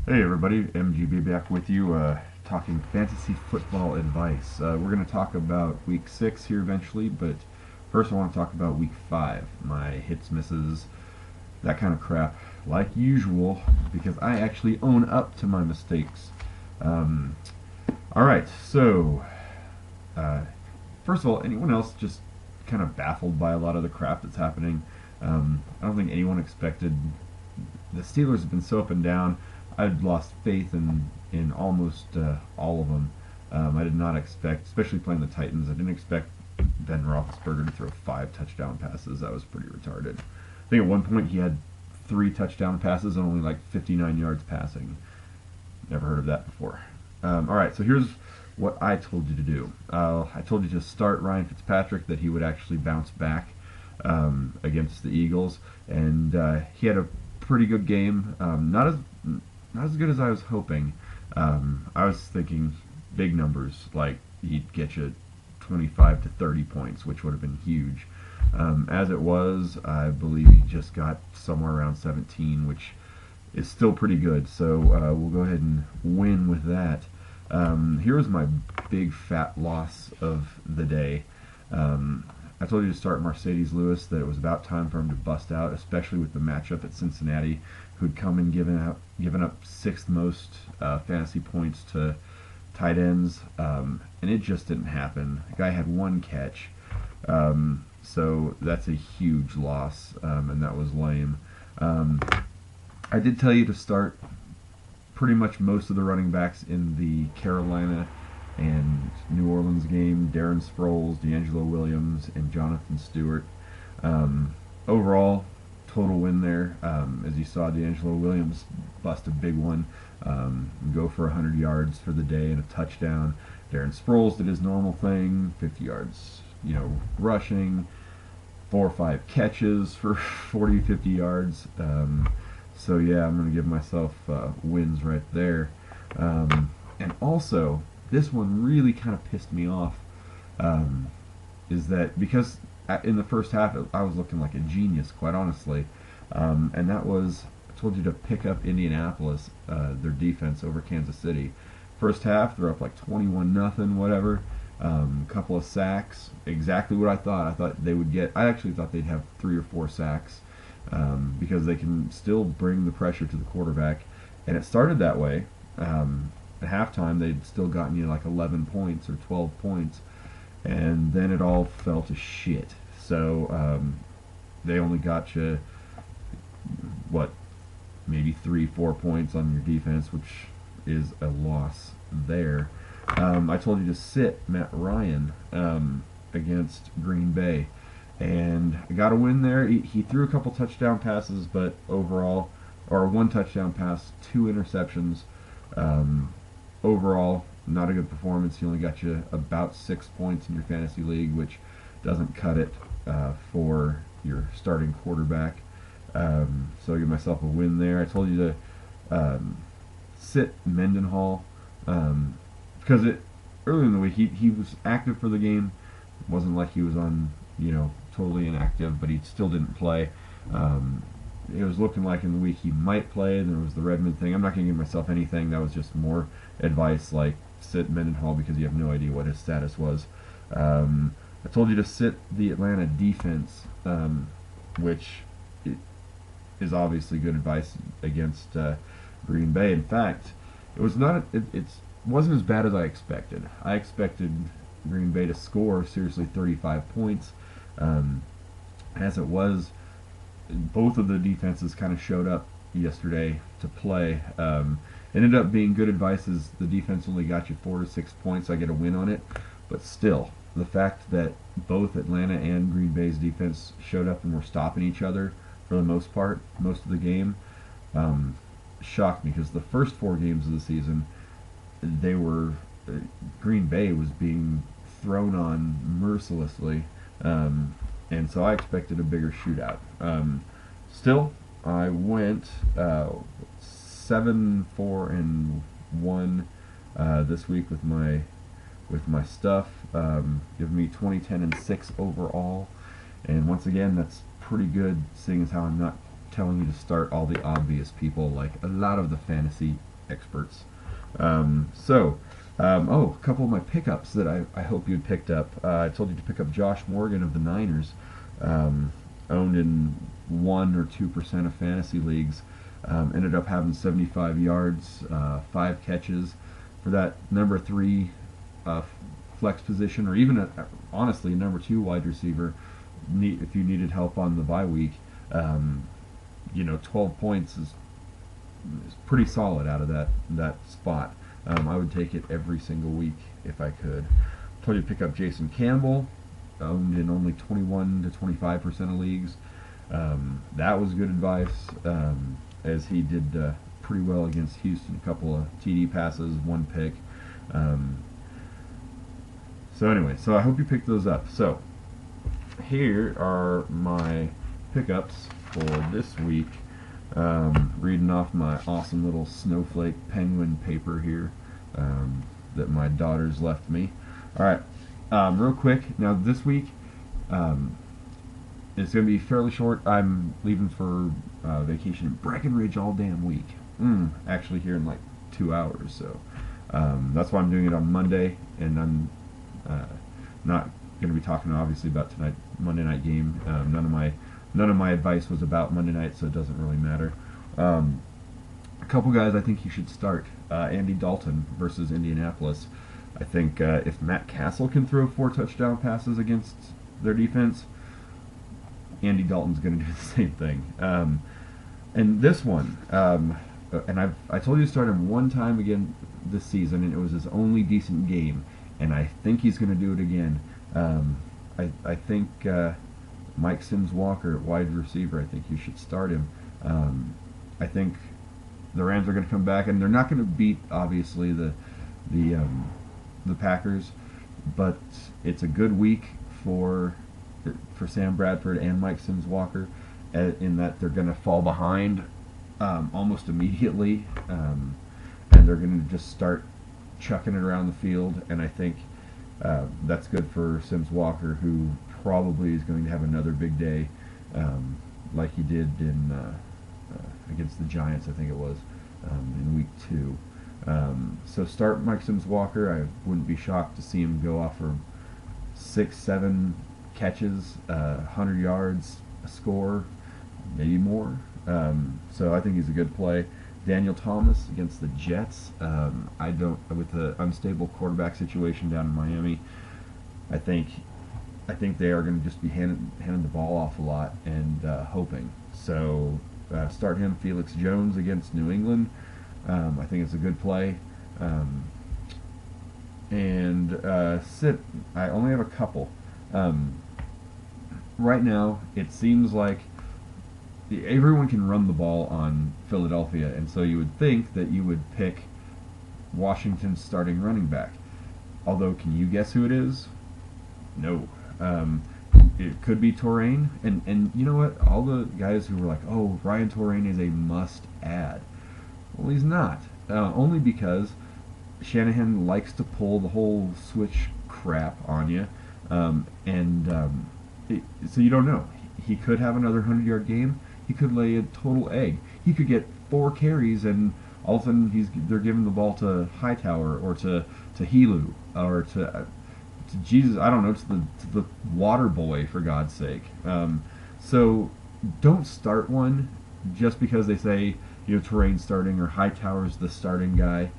Hey everybody, MGB back with you, talking fantasy football advice. We're going to talk about week 6 here eventually, but first I want to talk about week 5. My hits, misses, that kind of crap, like usual, because I actually own up to my mistakes. Um, Alright, so, uh, first of all, anyone else just kind of baffled by a lot of the crap that's happening? I don't think anyone expected. The Steelers have been so up and down. I'd lost faith in almost all of them. I did not expect, especially playing the Titans, I didn't expect Ben Roethlisberger to throw 5 touchdown passes. That was pretty retarded. I think at one point he had 3 touchdown passes and only like 59 yards passing. Never heard of that before. All right, so here's what I told you to do. I told you to start Ryan Fitzpatrick, that he would actually bounce back against the Eagles, and he had a pretty good game. Not as good as I was hoping. I was thinking big numbers, like he'd get you 25 to 30 points, which would have been huge. As it was, I believe he just got somewhere around 17, which is still pretty good. So we'll go ahead and win with that. Here was my big fat loss of the day. I told you to start Marcedes Lewis, that it was about time for him to bust out, especially with the matchup at Cincinnati, who'd come and given up sixth most fantasy points to tight ends, and it just didn't happen. The guy had 1 catch, so that's a huge loss, and that was lame. I did tell you to start pretty much most of the running backs in the Carolina and New Orleans game: Darren Sproles, D'Angelo Williams, and Jonathan Stewart. Overall, total win there. As you saw, D'Angelo Williams bust a big one, go for 100 yards for the day and a touchdown. Darren Sproles did his normal thing, 50 yards, rushing, 4 or 5 catches for 40, 50 yards. So yeah, I'm going to give myself wins right there. And also, this one really kind of pissed me off, is that because in the first half I was looking like a genius, quite honestly, and that was, I told you to pick up Indianapolis, their defense over Kansas City. First half, they're up like 21-0, whatever. Couple of sacks, exactly what I thought. I thought they would get. I actually thought they'd have 3 or 4 sacks, because they can still bring the pressure to the quarterback, and it started that way. At halftime, they'd still gotten you like 11 points or 12 points, and then it all fell to shit. So they only got you, what, maybe 3, 4 points on your defense, which is a loss there. I told you to sit Matt Ryan against Green Bay, and I got a win there. He threw a couple touchdown passes, but overall, or 1 touchdown pass, 2 interceptions. Overall, not a good performance. He only got you about 6 points in your fantasy league, which doesn't cut it for your starting quarterback. So I give myself a win there. I told you to sit Mendenhall, because earlier in the week he was active for the game. It wasn't like he was on totally inactive, but he still didn't play. It was looking like in the week he might play, and there was the Redmond thing. I'm not going to give myself anything. That was just more advice, like sit Mendenhall, because you have no idea what his status was. I told you to sit the Atlanta defense, which is obviously good advice against Green Bay. In fact, it was not. It wasn't as bad as I expected. I expected Green Bay to score seriously 35 points. As it was, both of the defenses kind of showed up yesterday to play. Ended up being good advice, as the defense only got you 4 to 6 points. I get a win on it, but still, the fact that both Atlanta and Green Bay's defense showed up and were stopping each other for the most part, most of the game, shocked me, because the first 4 games of the season, they were Green Bay was being thrown on mercilessly. And so I expected a bigger shootout. Still, I went 7-4-1 this week with my stuff, giving me 20, 10, and 6 overall. And once again, that's pretty good, seeing as how I'm not telling you to start all the obvious people like a lot of the fantasy experts. Oh, a couple of my pickups that I hope you'd picked up. I told you to pick up Josh Morgan of the Niners, owned in 1 or 2% of fantasy leagues. Ended up having 75 yards, 5 catches for that number 3 flex position, or even honestly number 2 wide receiver. If you needed help on the bye week, 12 points is pretty solid out of that spot. I would take it every single week if I could. Told you to pick up Jason Campbell, owned in only 21 to 25% of leagues. That was good advice, as he did pretty well against Houston. A couple of TD passes, 1 pick. So I hope you picked those up. So here are my pickups for this week. Reading off my awesome little snowflake penguin paper here that my daughters left me. Alright, real quick, now this week it's going to be fairly short. I'm leaving for vacation in Breckenridge all damn week. Actually here in like 2 hours, so that's why I'm doing it on Monday, and I'm not going to be talking obviously about tonight's Monday night game. None of my advice was about Monday night, so it doesn't really matter. A couple guys I think you should start. Andy Dalton versus Indianapolis. I think if Matt Castle can throw 4 touchdown passes against their defense, Andy Dalton's going to do the same thing. And this one, and I told you to start him one time again this season, and it was his only decent game, and I think he's going to do it again. I think Mike Sims-Walker at wide receiver, I think you should start him. I think the Rams are going to come back, and they're not going to beat obviously the Packers, but it's a good week for Sam Bradford and Mike Sims-Walker, in that they're going to fall behind almost immediately, and they're going to just start chucking it around the field, and I think that's good for Sims-Walker, who probably is going to have another big day, like he did in against the Giants, I think it was, in week 2. So start Mike Sims-Walker. I wouldn't be shocked to see him go off for 6-7 catches, 100 yards, a score, maybe more. So I think he's a good play. Daniel Thomas against the Jets. With the unstable quarterback situation down in Miami, I think they are going to just be handing the ball off a lot and hoping. So start him. Felix Jones against New England. I think it's a good play. Sit. I only have a couple. Right now, it seems like everyone can run the ball on Philadelphia, and so you would think that you would pick Washington's starting running back. Although, can you guess who it is? No. It could be Touraine, and you know what? All the guys who were like, "Oh, Ryan Touraine is a must-add." Well, he's not. Only because Shanahan likes to pull the whole switch crap on you, so you don't know. He could have another 100-yard game. He could lay a total egg. He could get 4 carries, and all of a sudden they're giving the ball to Hightower or to Helu or to Jesus, I don't know, to the water boy, for God's sake. So don't start one just because they say Touraine starting or Hightower's the starting guy.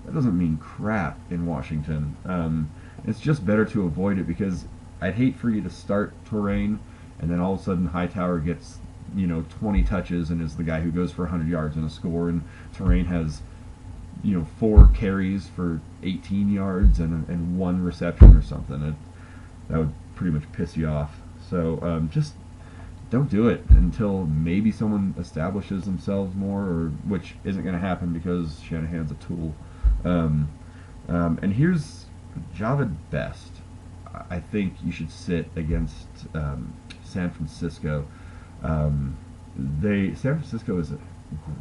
That doesn't mean crap in Washington. It's just better to avoid it, because I'd hate for you to start Touraine and then all of a sudden Hightower gets 20 touches and is the guy who goes for 100 yards and a score, and Touraine has 4 carries for 18 yards and 1 reception or something. That would pretty much piss you off. So just don't do it until maybe someone establishes themselves more, or which isn't going to happen because Shanahan's a tool. And here's Javid Best. I think you should sit against San Francisco. San Francisco is a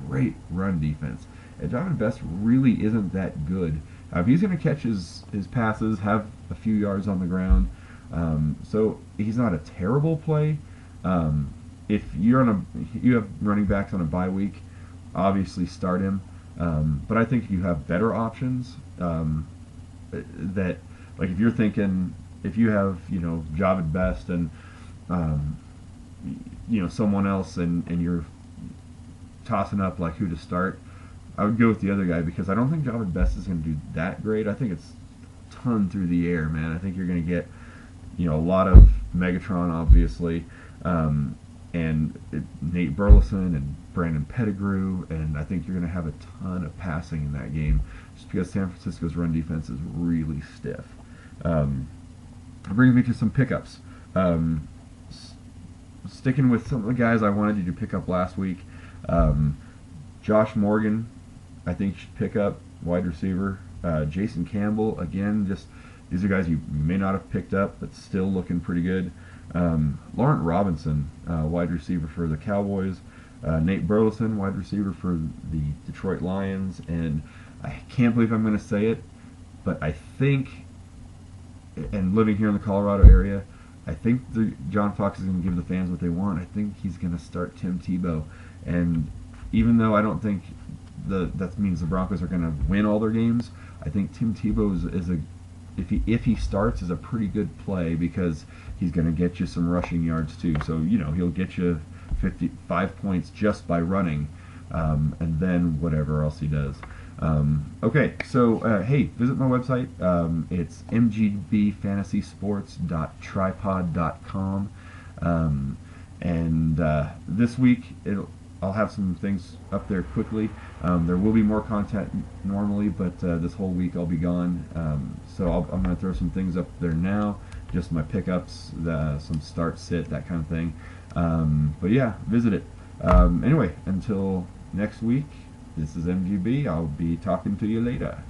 great run defense, and Javid Best really isn't that good. If he's going to catch his passes, have a few yards on the ground, so he's not a terrible play. If you have running backs on a bye week, obviously start him. But I think if you have better options, that, like, if you're thinking, if you have, Javid Best and um, someone else, and you're tossing up like who to start, I would go with the other guy, because I don't think Javid Best is going to do that great. I think it's ton through the air, man. I think you're going to get a lot of Megatron, obviously, and Nate Burleson and Brandon Pettigrew, and I think you're going to have a ton of passing in that game, just because San Francisco's run defense is really stiff. It brings me to some pickups. Sticking with some of the guys I wanted you to pick up last week, Josh Morgan, I think you should pick up, wide receiver. Jason Campbell, again, just these are guys you may not have picked up, but still looking pretty good. Laurent Robinson, wide receiver for the Cowboys. Nate Burleson, wide receiver for the Detroit Lions. And I can't believe I'm going to say it, but I think, and living here in the Colorado area, I think John Fox is going to give the fans what they want. I think he's going to start Tim Tebow. And even though I don't think that means the Broncos are going to win all their games, I think Tim Tebow is if he starts, is a pretty good play, because he's going to get you some rushing yards too. So he'll get you 55 points just by running, and then whatever else he does. Okay, so hey, visit my website. It's mgbfantasysports.tripod.com, and this week I'll have some things up there quickly. There will be more content normally, but this whole week I'll be gone. So I'm going to throw some things up there now, just my pickups, some start, sit, that kind of thing. But yeah, visit it. Anyway, until next week, this is MGB. I'll be talking to you later.